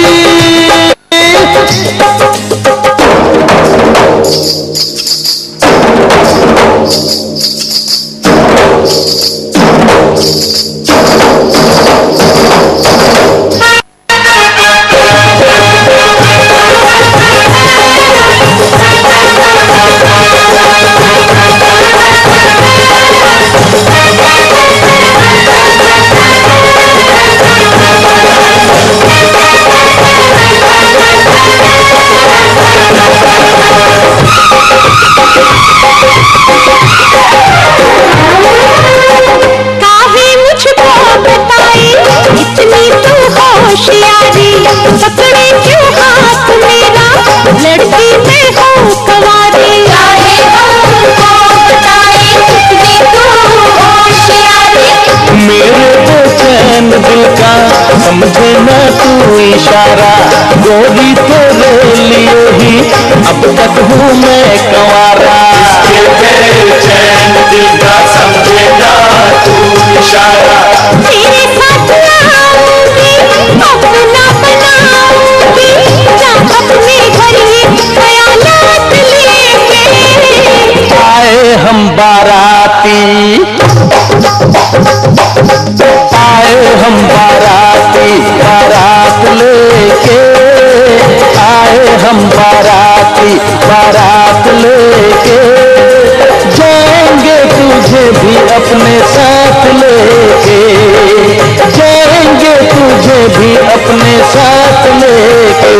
काहे मुझको बताए इतनी तू होशियारी, पकड़े क्यों हाथ मेरा लड़की मैं हूँ कुंवारी। काहे मुझको बताए इतनी तू होशियारी, मेरे बेचैन दिल का समझे ना तू इशारा, गोरी तेरे लिए ही अब तक हूँ मैं कंवारा। बेचैन दिल का समझे ना तू इशारा, तेरे साथ आऊंगी अपना बनाऊंगी, जा अपने घर ये ख्यालात लेके, आए हम बाराती, आए हम बाराती, बारात लेके, आए हम बाराती, बारात लेके, जाएंगे तुझे भी अपने साथ लेके, जाएंगे तुझे भी अपने साथ लेके।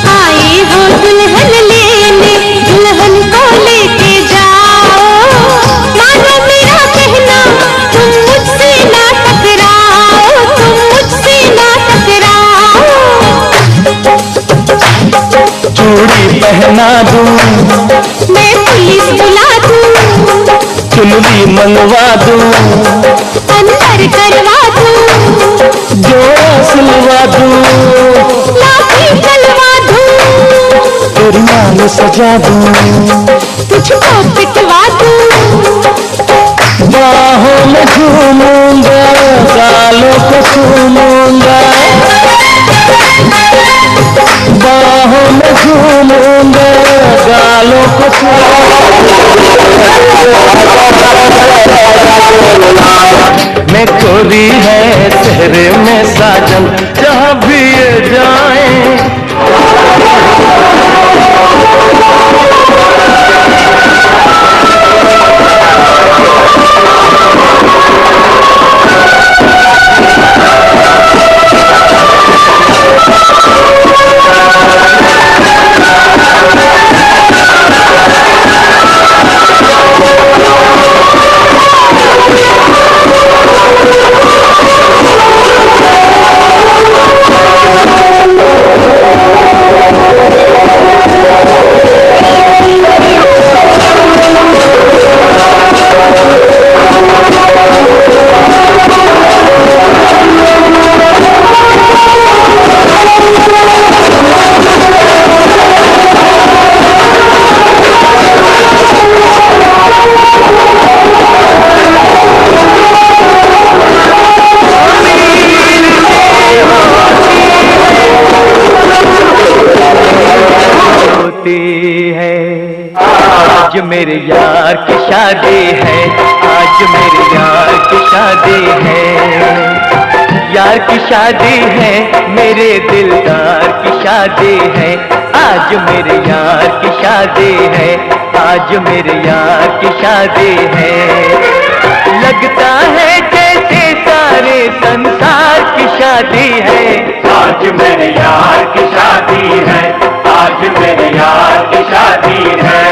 आए हो दुल्हन लेने, दुल्हन को लेके जाओ, मानो मेरा कहना तुम मुझसे ना टकराओ, तुम मुझसे ना टकराओ। चूड़ी पहना दूं, मैं पुलिस बुला दूं, चुनरी मंगवा दूं, अंदर करवा दूं, जोड़ा सिलवा दूं, लाठी चलवा दूं, तेरी नाल सजा दूं, तुझको पिटवा दूं। बाहों में झूमूंगा, गालों को चूमूंगा, बाहों में झूमूंगा, गालों को मैं कोरी है तेरे में साजन, जहाँ भी ये जाए आज मेरे यार की शादी है, आज मेरे यार की शादी है, यार की शादी है, मेरे दिलदार की शादी है, आज मेरे यार की शादी है, आज मेरे यार की शादी है। लगता है जैसे सारे संसार की शादी है, आज मेरे यार की शादी है, आज मेरे यार की शादी है।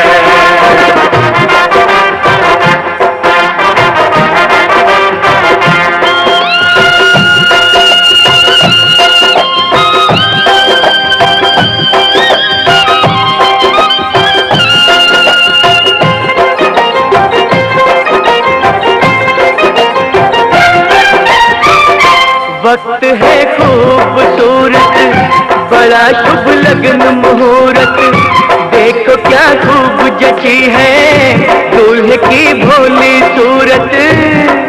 वक्त है खूबसूरत, बड़ा शुभ लगन मुहूर्त, देखो क्या खूब जची है दूल्हे की भोली सूरत,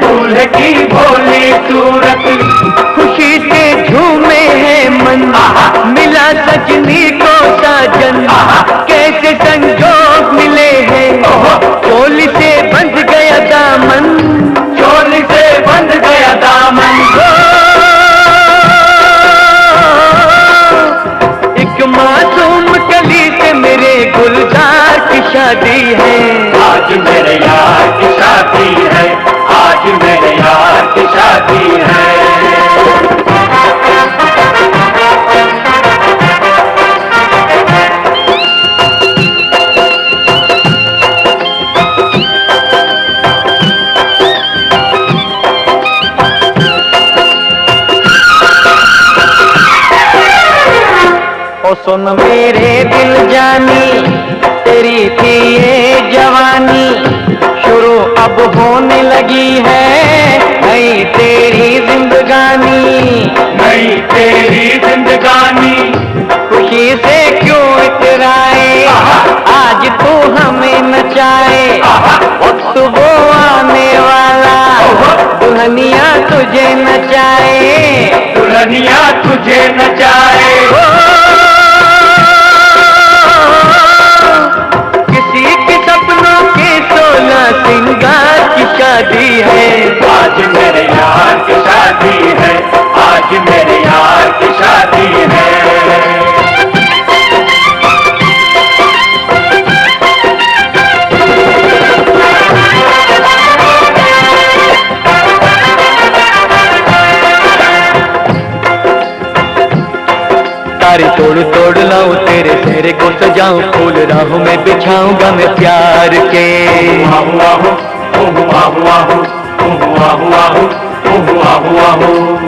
दूल्हे की भोली सूरत, खुशी से झूमे है मन, मिला सजनी को साजन, कैसे संजोग मिले हैं, चोली से बंध गया दामन, चोली से बंध गया दामन, मासूम कली से मेरे गुलजार की शादी है, आज मेरे यार की शादी है, आज मेरे यार की शादी है। ओ सुन मेरे दिल जानी, तेरी थी ये जवानी, शुरू अब होने लगी है नई तेरी जिंदगानी, नई तेरी जिंदगानी, खुशी से क्यों इतराए, आज तू हमें नचाए, वक्त वो आने वाला, दुल्हनिया तुझे नचाए, दुल्हनिया तुझे नचाए, सिंगार की शादी है, आज मेरे यार की शादी है, आज मेरे यार की शादी है। तारे तोड़ तोड़ लाऊं, तेरे चेहरे को सजाऊं, फूल राहों में बिछाऊंगा मैं प्यार के,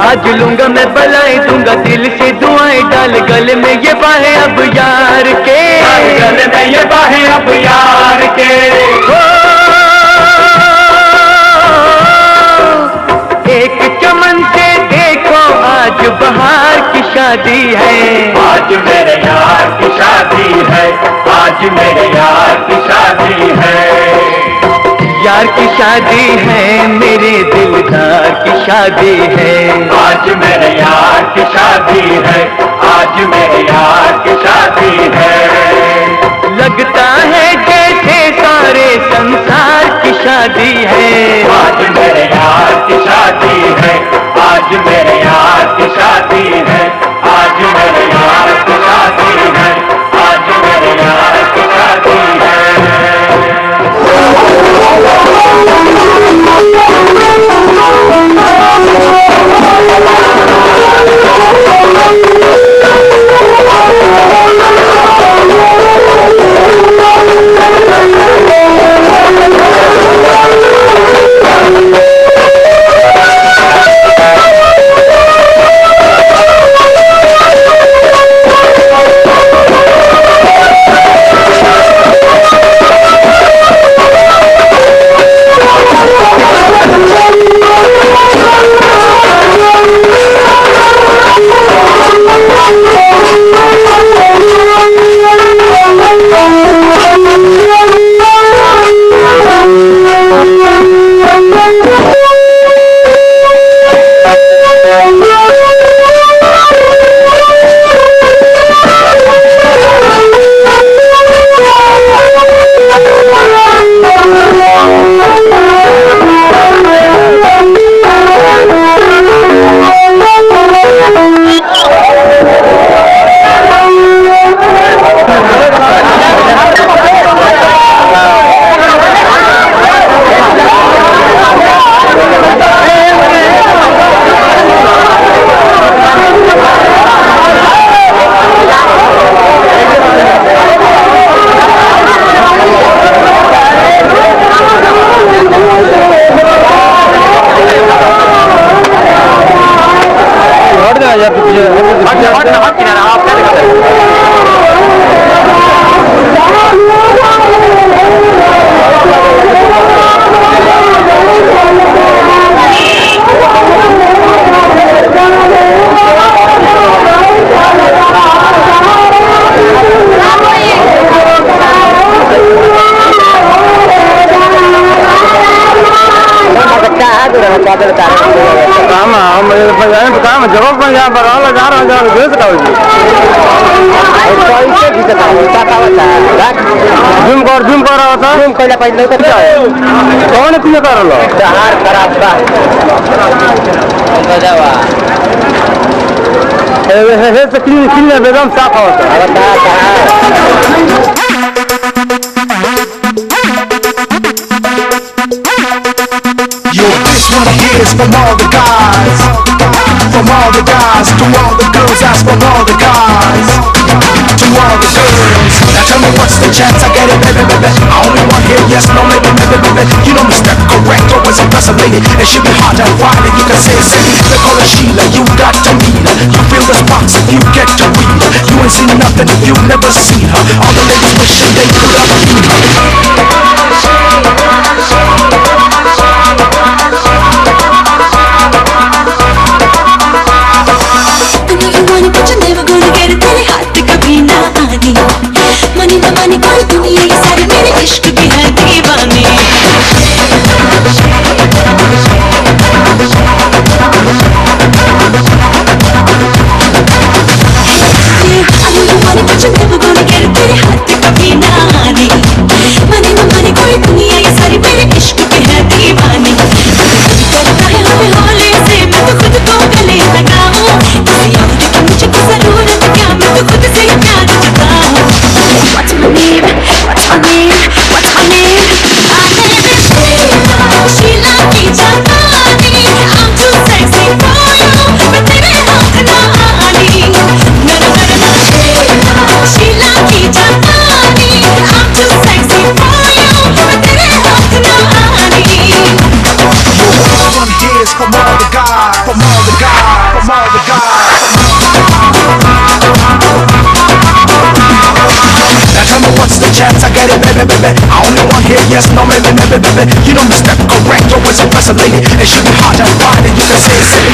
आज लूंगा मैं बलाई, दूंगा दिल से दुआएं, डाल गले में ये बाहें अब यार के, गले में ये बाहें अब यार के, एक चमन से देखो आज बहार की शादी है, आज मेरे यार की शादी है, आज मेरे यार की शादी है। यार की शादी है, मेरे दिलदार की शादी है। आज मेरे यार की शादी है, आज मेरे यार की शादी है। लगता है जैसे सारे संसार की शादी है। आज मेरे यार की शादी है, आज मेरे यार की शादी है, आज मेरे यार की शादी है, आज मेरे यार की शादी है। काम जरूर पर यहाँ पर वाला जा रहा है भेज रहा हूँ झूम कर रहा था झूम कैला पहले कौन तुझे कर लो हार खराब था हे से क्लीन एकदम साफ होता This one here is from all the guys, from all the guys, to all the girls, that's from all the guys, to all the girls. Now tell me what's the chance I get it, baby, baby. I only want here, yes, no, maybe, maybe, baby. You know me, step correct, always impress a lady. It should be hard and fine, and you can say it's silly. They call her Sheila, you got to meet her. You feel the sparks if you get to read her. You ain't seen nothing if you've never seen her. All the ladies wishing they could have seen her. but you're never gonna get it तेरे हाथ कभी ना आनी money न मानी कोई दुनिया ये सारी मेरे इश्क की है दीवानी but you're never gonna get it तेरे हाथ कभी ना आनी मनी न मानी कोई दुनिया ये सारी मेरे इश्क की है दीवानी करता है हमें हौले से मैं तो खुद को गले लगाऊं किसी और की मुझको जरूरत क्या मैं तो खुद से प्यार जताऊं What's my name? What's my name? What's my name? Sheila की जानी I'm too sexy for you मैं तेरे हाथ ना आनी ना ना ना ना Sheila की जानी I'm too sexy for you मैं तेरे हाथ ना आनी This one here is from all the guys, from all the guys, from all the guys. Now tell me what's the chance I get it, baby, baby. I only want here, yes, no, maybe, maybe, baby. You know me, step correct, always impress a lady. It should be hard and fine, and you can say it's silly.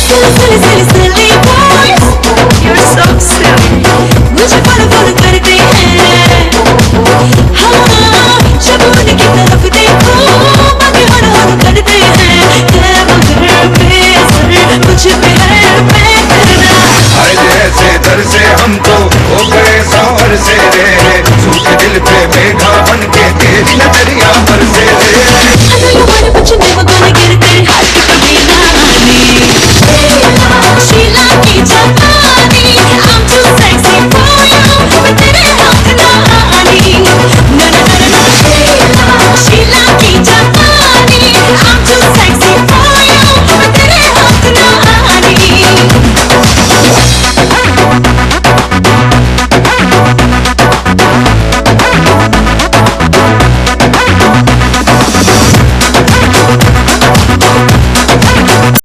Silly, silly, silly